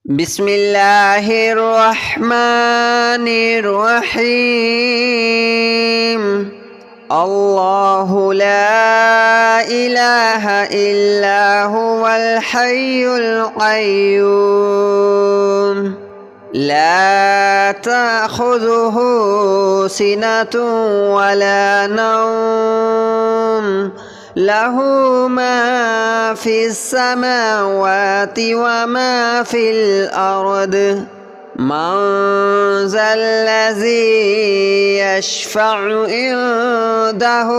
بسم الله الرحمن الرحيم. الله لا إله إلا هو الحي القيوم لا تأخذه سنة ولا نوم له ما في السماوات وما في الأرض من ذا الذي يشفع عنده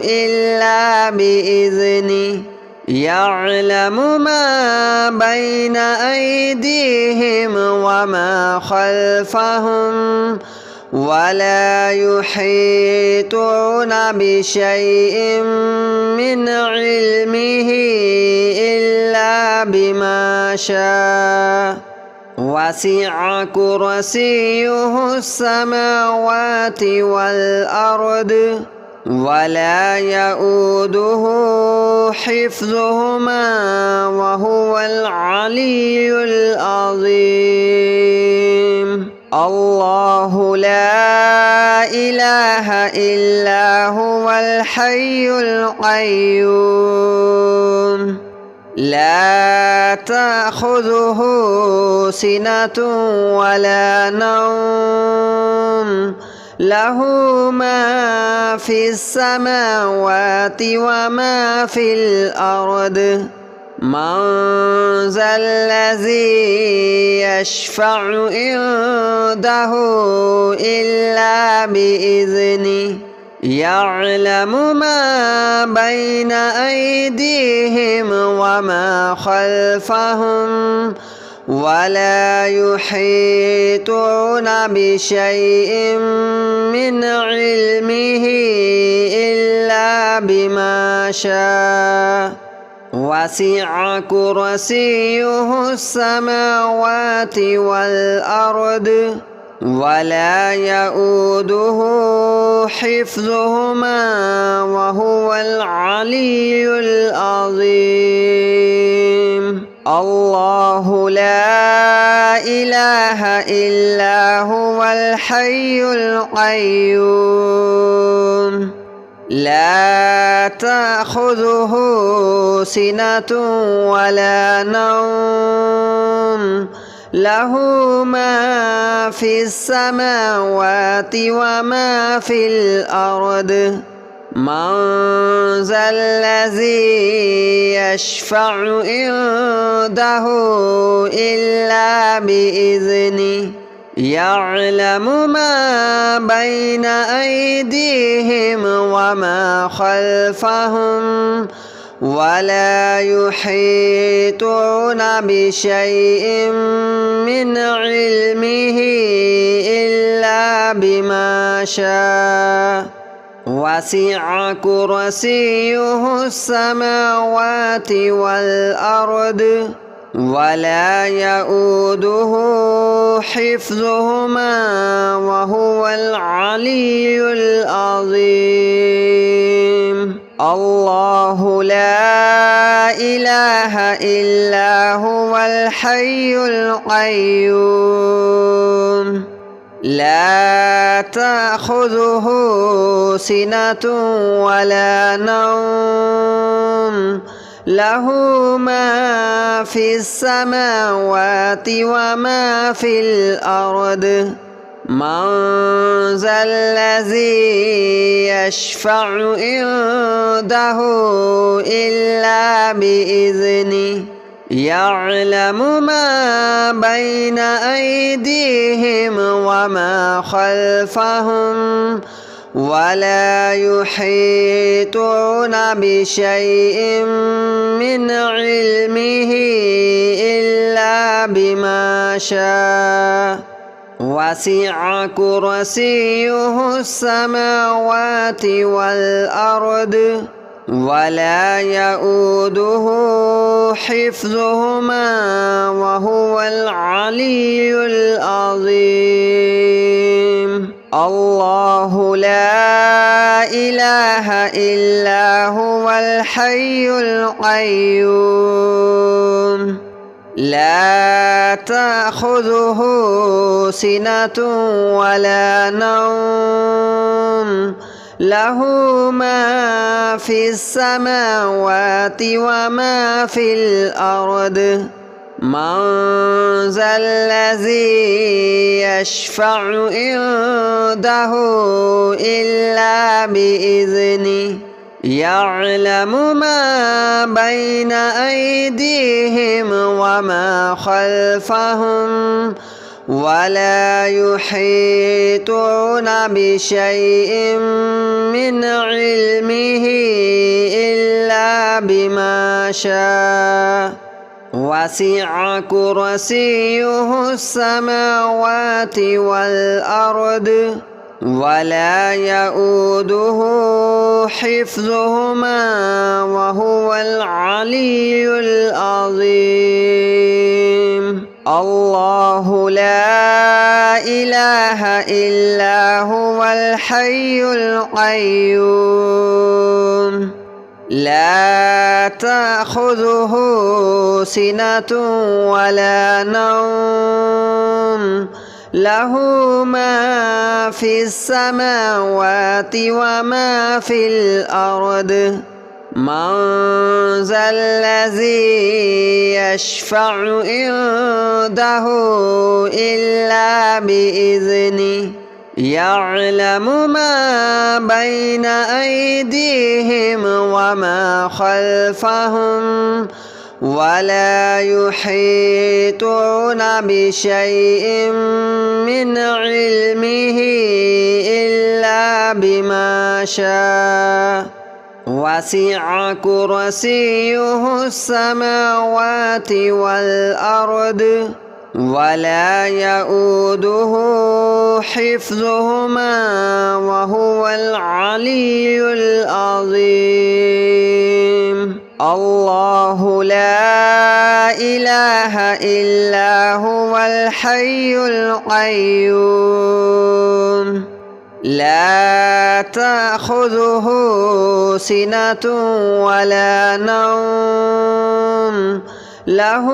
إلا بإذنه يعلم ما بين أيديهم وما خلفهم ولا يحيطون بشيء من علمه إلا بما شاء وسع كرسيه السماوات والأرض ولا يؤوده حفظهما وهو العلي العظيم. الله لا إله إلا هو الحي القيوم لا تأخذه سنة ولا نوم له ما في السماوات وما في الأرض من ذا الذي يشفع عنده إلا بإذنه يعلم ما بين أيديهم وما خلفهم ولا يحيطون بشيء من علمه إلا بما شاء وسع كرسيه السماوات والأرض ولا يؤوده حفظهما وهو العلي العظيم. الله لا إله إلا هو الحي القيوم لا تأخذه سنة ولا نوم له ما في السماوات وما في الأرض من ذا الذي يشفع عنده إلا بإذنه يعلم ما بين أيديهم وما خلفهم ولا يحيطون بشيء من علمه إلا بما شاء وسع كرسيه السماوات والأرض ولا يؤوده حفظهما وهو العلي العظيم. الله لا إله إلا هو الحي القيوم لا تأخذه سنة ولا نوم له ما في السماوات وما في الأرض من ذا الذي يشفع عنده إلا بإذنه يعلم ما بين أيديهم وما خلفهم ولا يحيطون بشيء من علمه إلا بما شاء وسع كرسيه السماوات والأرض ولا يؤوده حفظهما وهو العلي العظيم. الله لا إله إلا هو الحي القيوم لا تأخذه سنة ولا نوم له ما في السماوات وما في الأرض من ذا الذي يشفع عنده إلا بإذنه يعلم ما بين أيديهم وما خلفهم ولا يحيطون بشيء من علمه إلا بما شاء وسع كرسيه السماوات والأرض ولا يؤوده حفظهما وهو العلي العظيم الله لا إله إلا هو الحي القيوم لا تأخذه سنة ولا نوم له ما في السماوات وما في الأرض من ذا الذي يشفع عنده إلا بإذنه يعلم ما بين أيديهم وما خلفهم ولا يحيطون بشيء من علمه إلا بما شاء وسع كرسيه السماوات والأرض ولا يؤوده حفظهما وهو العلي العظيم الله لا إله إلا هو الحي القيوم لا تأخذه سنة ولا نوم له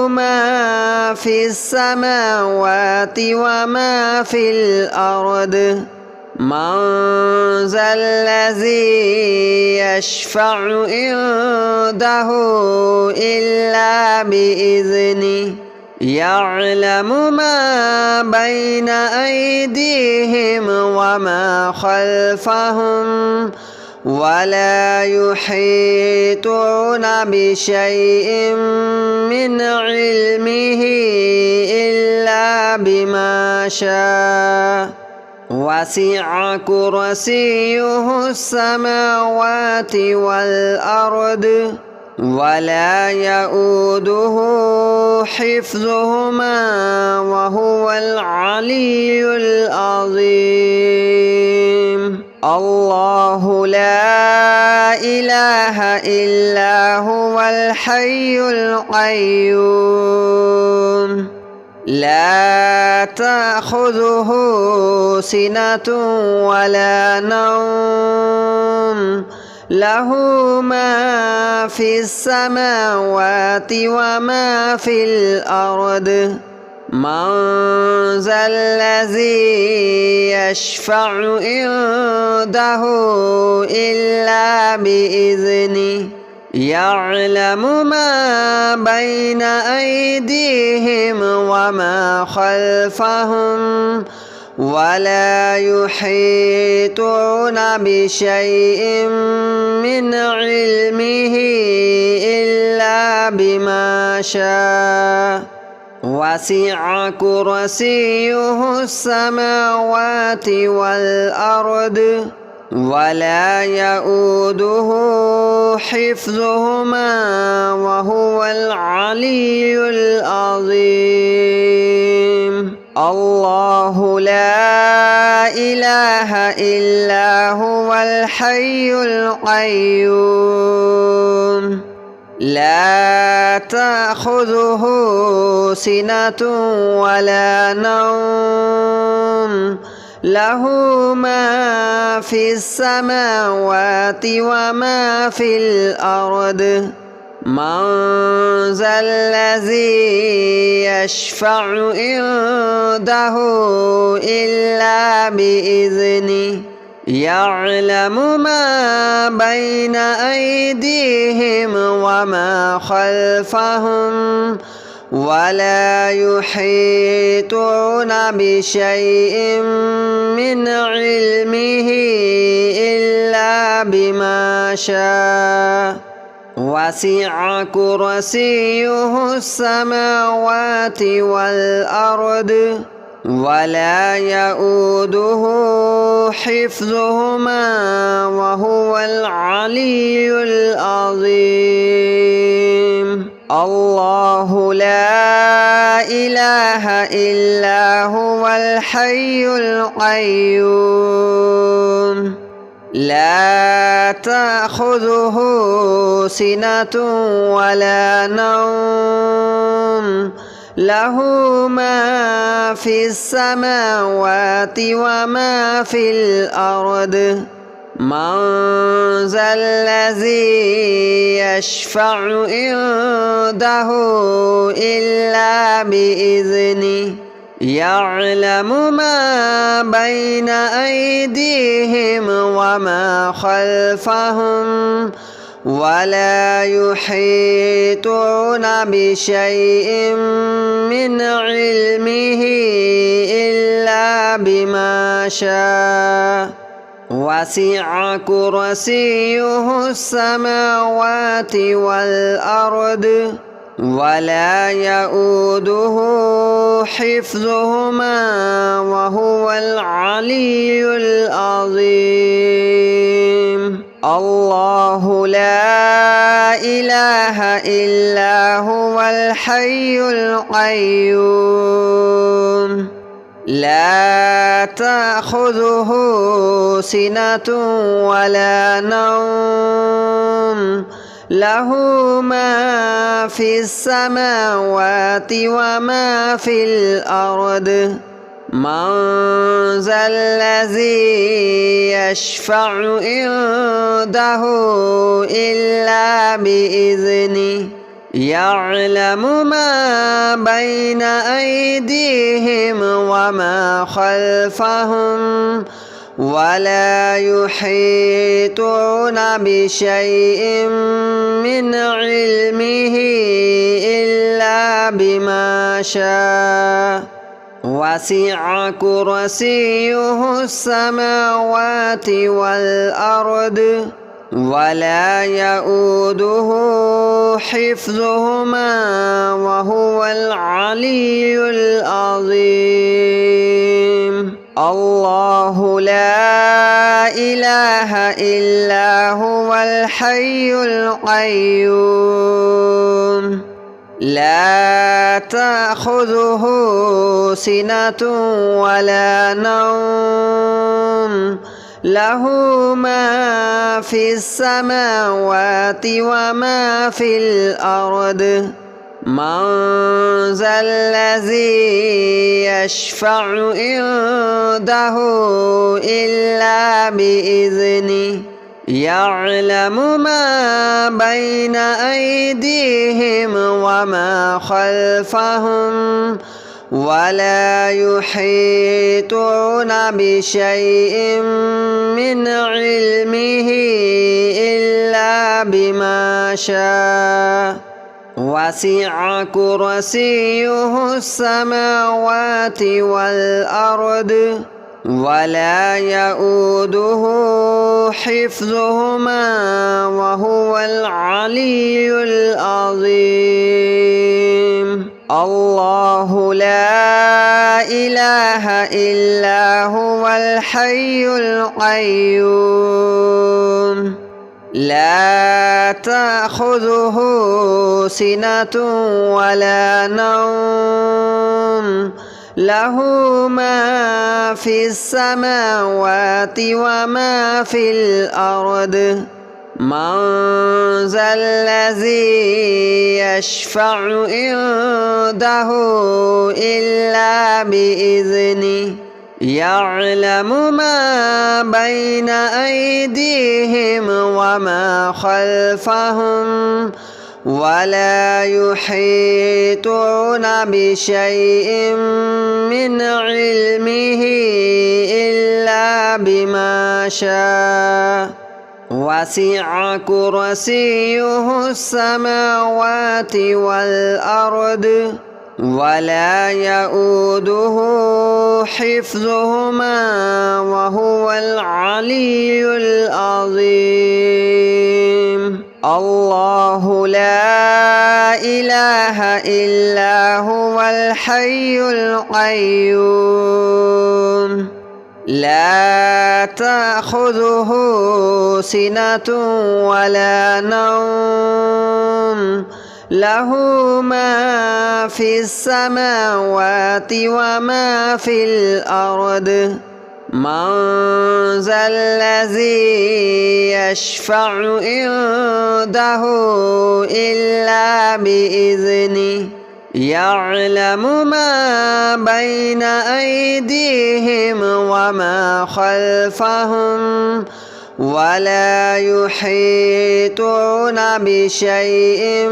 ما في السماوات وما في الأرض من ذا الذي يشفع عنده إلا بإذنه يعلم ما بين أيديهم وما خلفهم ولا يحيطون بشيء من علمه إلا بما شاء وسع كرسيه السماوات والأرض ولا يؤوده حفظهما وهو العلي العظيم الله لا إله إلا هو الحي القيوم لا تأخذه سنة ولا نوم له ما في السماوات وما في الأرض من ذا الذي يشفع عنده إلا بإذنه يعلم ما بين أيديهم وما خلفهم ولا يحيطون بشيء من علمه إلا بما شاء وسع كرسيه السماوات والأرض ولا يؤوده حفظهما وهو العلي العظيم الله لا إله إلا هو الحي القيوم لا تأخذه سنة ولا نوم له ما في السماوات وما في الأرض من ذا الذي يشفع عنده إلا بإذنه يعلم ما بين أيديهم وما خلفهم ولا يحيطون بشيء من علمه إلا بما شاء وسع كرسيه السماوات والأرض ولا يؤوده حفظهما وهو العلي العظيم الله لا إله إلا هو الحي القيوم لا تأخذه سنة ولا نوم له ما في السماوات وما في الأرض من ذا الذي يشفع عنده إلا بإذنه يعلم ما بين أيديهم وما خلفهم ولا يحيطون بشيء من علمه إلا بما شاء وسع كرسيه السماوات والأرض ولا يؤوده حفظهما وهو العلي العظيم الله لا إله إلا هو الحي القيوم لا تأخذه سنة ولا نوم له ما في السماوات وما في الأرض من ذا الذي يشفع عنده إلا بإذنه يعلم ما بين أيديهم وما خلفهم ولا يحيطون بشيء من علمه إلا بما شاء وسع كرسيه السماوات والأرض ولا يؤوده حفظهما وهو العلي العظيم الله لا إله إلا هو الحي القيوم لا تأخذه سنة ولا نوم له ما في السماوات وما في الأرض من ذا الذي يشفع عنده إلا بإذنه يعلم ما بين أيديهم وما خلفهم ولا يحيطون بشيء من علمه إلا بما شاء وسع كرسيه السماوات والأرض ولا يؤوده حفظهما وهو العلي العظيم الله لا إله إلا هو الحي القيوم لا تأخذه سنة ولا نوم له ما في السماوات وما في الأرض من ذا الذي يشفع عنده إلا بإذنه يعلم ما بين أيديهم وما خلفهم ولا يحيطون بشيء من علمه إلا بما شاء وسع كرسيه السماوات والأرض ولا يؤوده حفظهما وهو العلي العظيم الله لا إله إلا هو الحي القيوم لا تأخذه سنة ولا نوم له ما في السماوات وما في الأرض من ذا الذي يشفع عنده إلا بإذنه يعلم ما بين أيديهم وما خلفهم ولا يحيطون بشيء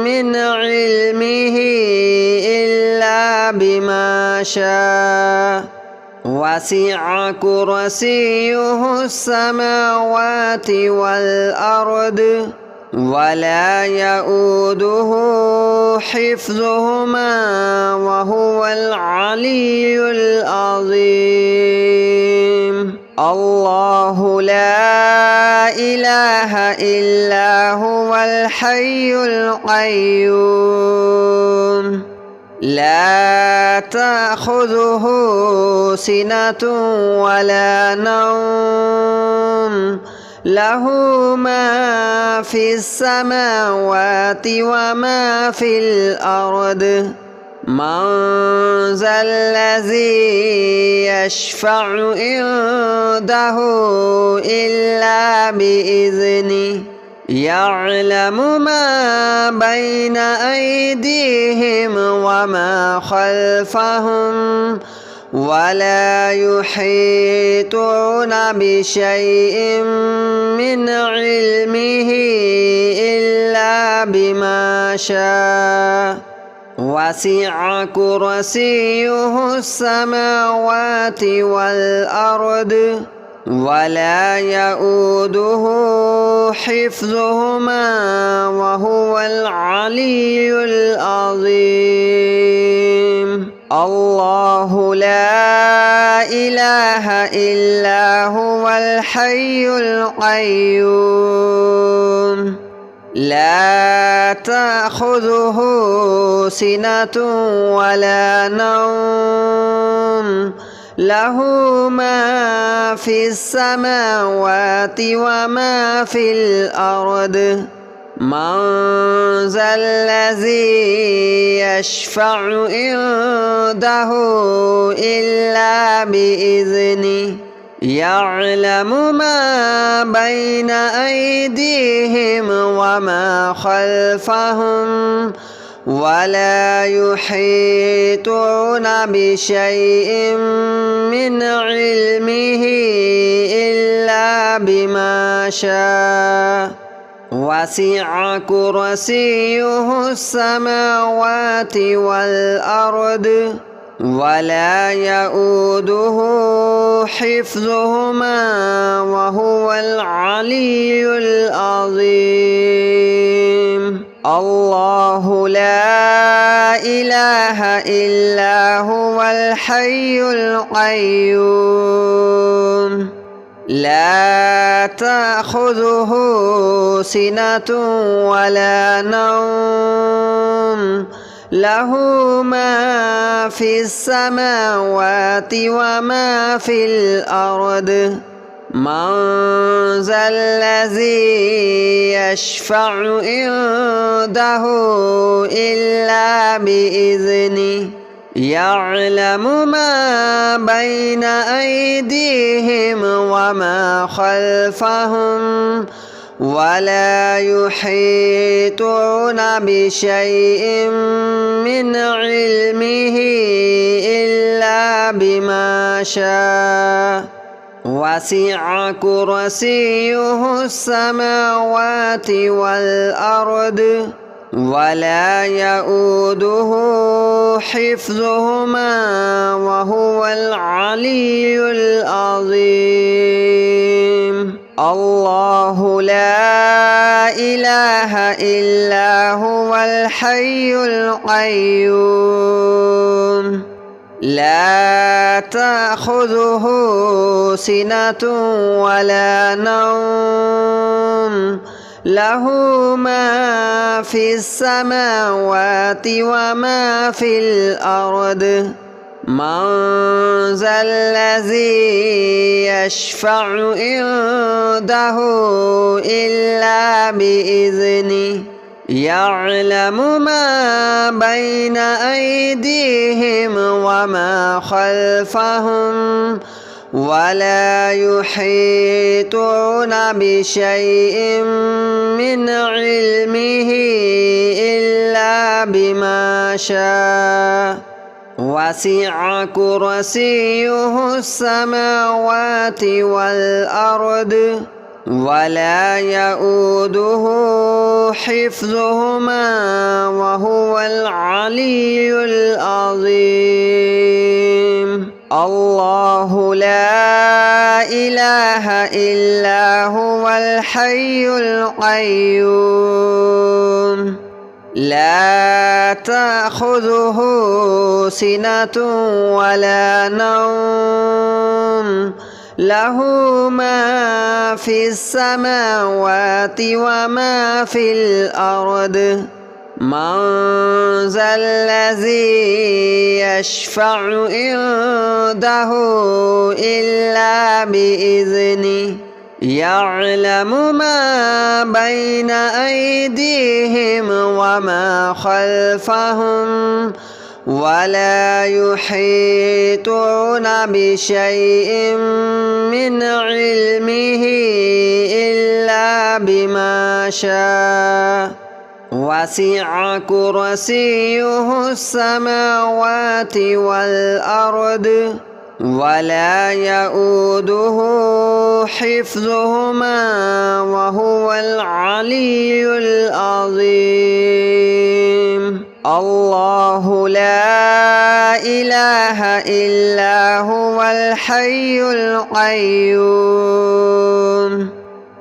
من علمه إلا بما شاء وسع كرسيه السماوات والأرض ولا يؤوده حفظهما وهو العلي العظيم الله لا إله إلا هو الحي القيوم لا تأخذه سنة ولا نوم له ما في السماوات وما في الأرض من ذا الذي يشفع عنده إلا بإذنه يعلم ما بين أيديهم وما خلفهم ولا يحيطون بشيء من علمه إلا بما شاء وسع كرسيه السماوات والأرض ولا يؤوده حفظهما وهو العلي العظيم الله لا إله إلا هو الحي القيوم لا تأخذه سنة ولا نوم له ما في السماوات وما في الأرض من ذا الذي يشفع عنده إلا بإذنه يعلم ما بين أيديهم وما خلفهم ولا يحيطون بشيء من علمه إلا بما شاء وسع كرسيه السماوات والأرض ولا يؤوده حفظهما وهو العلي العظيم الله لا إله إلا هو الحي القيوم لا تأخذه سنة ولا نوم له ما في السماوات وما في الأرض من ذا الذي يشفع عنده إلا بإذنه يعلم ما بين أيديهم وما خلفهم ولا يحيطون بشيء من علمه إلا بما شاء وسع كرسيه السماوات والأرض ولا يؤوده حفظهما وهو العلي العظيم الله لا إله إلا هو الحي القيوم لا تأخذه سنة ولا نوم له ما في السماوات وما في الأرض من ذا الذي يشفع عنده إلا بإذنه يعلم ما بين أيديهم وما خلفهم ولا يحيطون بشيء من علمه إلا بما شاء وسع كرسيه السماوات والأرض ولا يؤوده حفظهما وهو العلي العظيم الله لا إله إلا هو الحي القيوم لا تأخذه سنة ولا نوم له ما في السماوات وما في الأرض من ذا الذي يشفع عنده إلا بإذنه يعلم ما بين أيديهم وما خلفهم ولا يحيطون بشيء من علمه إلا بما شاء وسع كرسيه السماوات والأرض ولا يؤوده حفظهما وهو العلي العظيم الله لا إله إلا هو الحي القيوم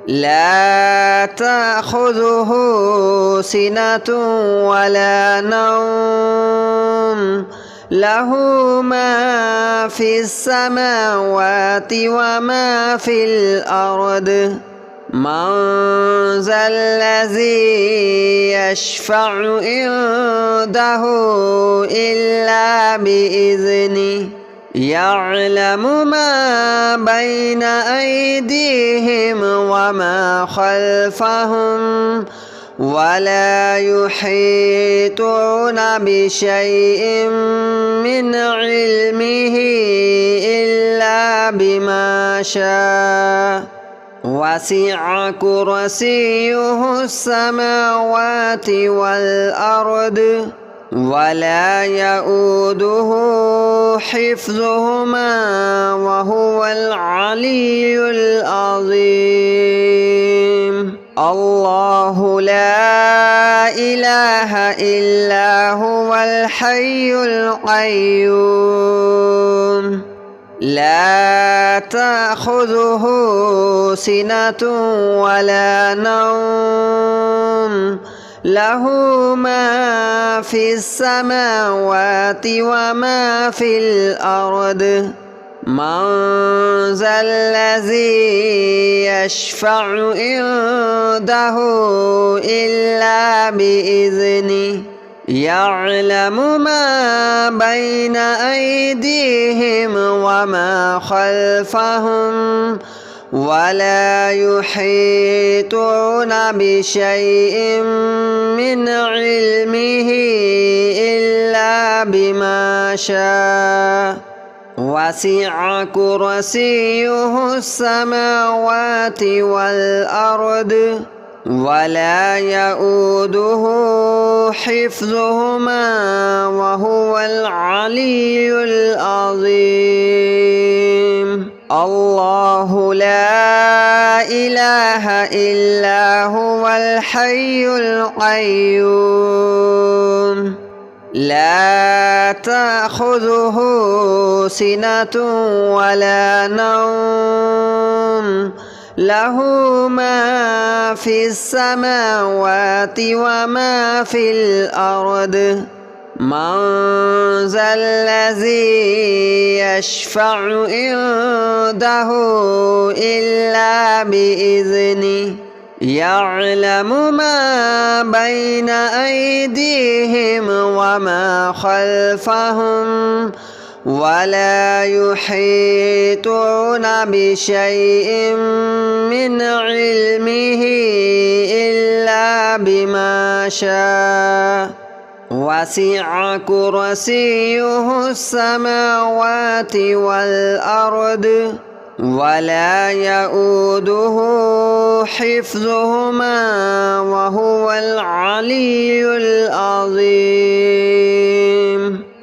لا تأخذه سنة ولا نوم له ما في السماوات وما في الأرض من ذا الذي يشفع عنده إلا بإذنه يعلم ما بين أيديهم وما خلفهم ولا يحيطون بشيء من علمه إلا بما شاء وسع كرسيه السماوات والأرض ولا يؤوده حفظهما وهو العلي العظيم الله لا إله إلا هو الحي القيوم لا تأخذه سنة ولا نوم له ما في السماوات وما في الأرض من ذا الذي يشفع عنده إلا بإذنه يعلم ما بين أيديهم وما خلفهم ولا يحيطون بشيء من علمه إلا بما شاء وسع كرسيه السماوات والأرض ولا يؤوده حفظهما وهو العلي العظيم الله لا إله إلا هو الحي القيوم لا تأخذه سنة ولا نوم له ما في السماوات وما في الأرض من ذا الذي يشفع عنده إلا بإذنه يعلم ما بين أيديهم وما خلفهم ولا يحيطون بشيء من علمه إلا بما شاء وسع كرسيه السماوات والأرض ولا يؤوده حفظهما وهو العلي العظيم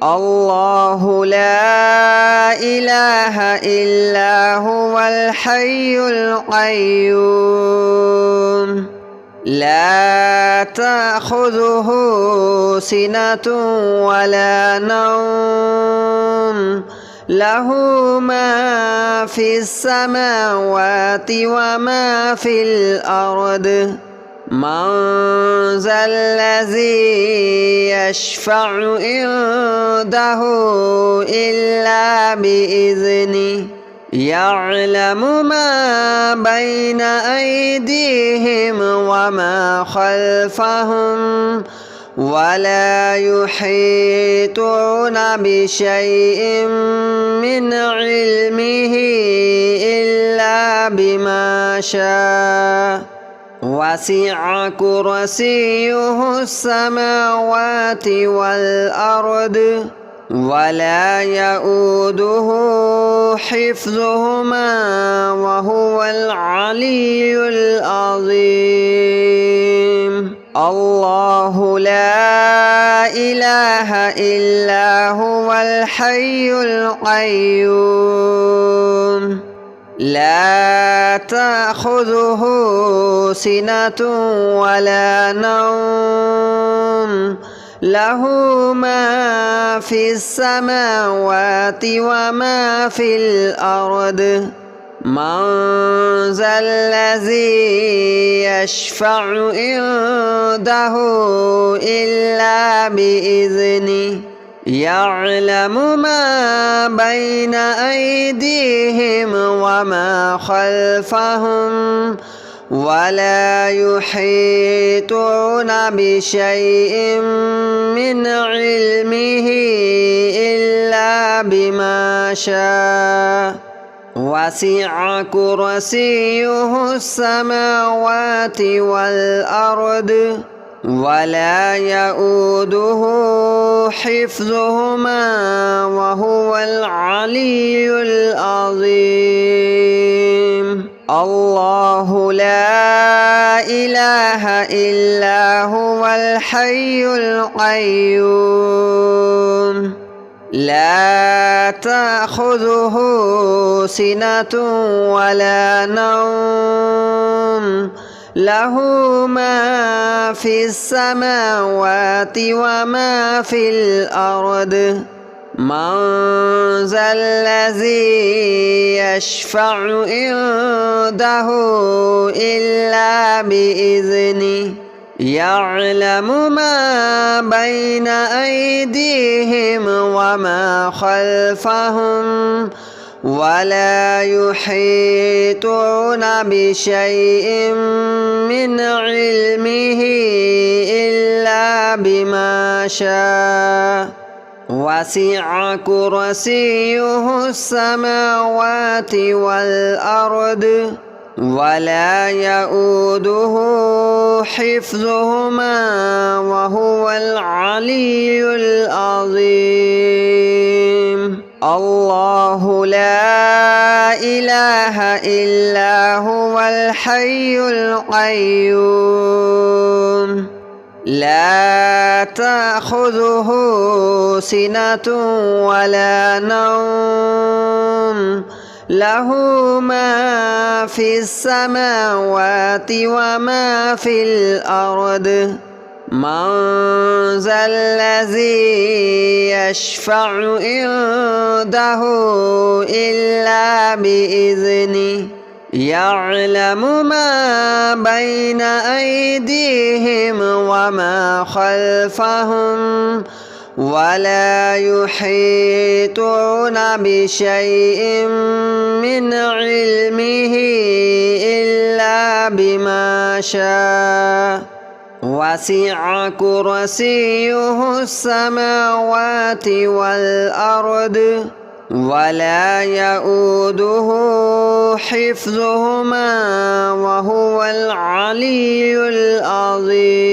الله لا إله إلا هو الحي القيوم لا تأخذه سنة ولا نوم له ما في السماوات وما في الأرض من ذا الذي يشفع عنده إلا بإذنه يعلم ما بين أيديهم وما خلفهم ولا يحيطون بشيء من علمه إلا بما شاء وسع كرسيه السماوات والأرض ولا يؤوده حفظهما وهو العلي العظيم الله لا إله إلا هو الحي القيوم لا تأخذه سنة ولا نوم له ما في السماوات وما في الأرض من ذا الذي يشفع عنده إلا بإذنه يعلم ما بين أيديهم وما خلفهم ولا يحيطون بشيء من علمه إلا بما شاء وسع كرسيه السماوات والأرض ولا يؤوده حفظهما وهو العلي العظيم الله لا إله إلا هو الحي القيوم لا تأخذه سنة ولا نوم له ما في السماوات وما في الأرض من ذا الذي يشفع عنده إلا بإذنه يعلم ما بين أيديهم وما خلفهم ولا يحيطون بشيء من علمه إلا بما شاء وسع كرسيه السماوات والأرض ولا يؤوده حفظهما وهو العلي العظيم الله لا إله إلا هو الحي القيوم لا تأخذه سنة ولا نوم له ما في السماوات وما في الأرض من ذا الذي يشفع عنده إلا بإذنه يعلم ما بين أيديهم وما خلفهم ولا يحيطون بشيء من علمه إلا بما شاء وسع كرسيه السماوات والأرض ولا يؤوده حفظهما وهو العلي العظيم.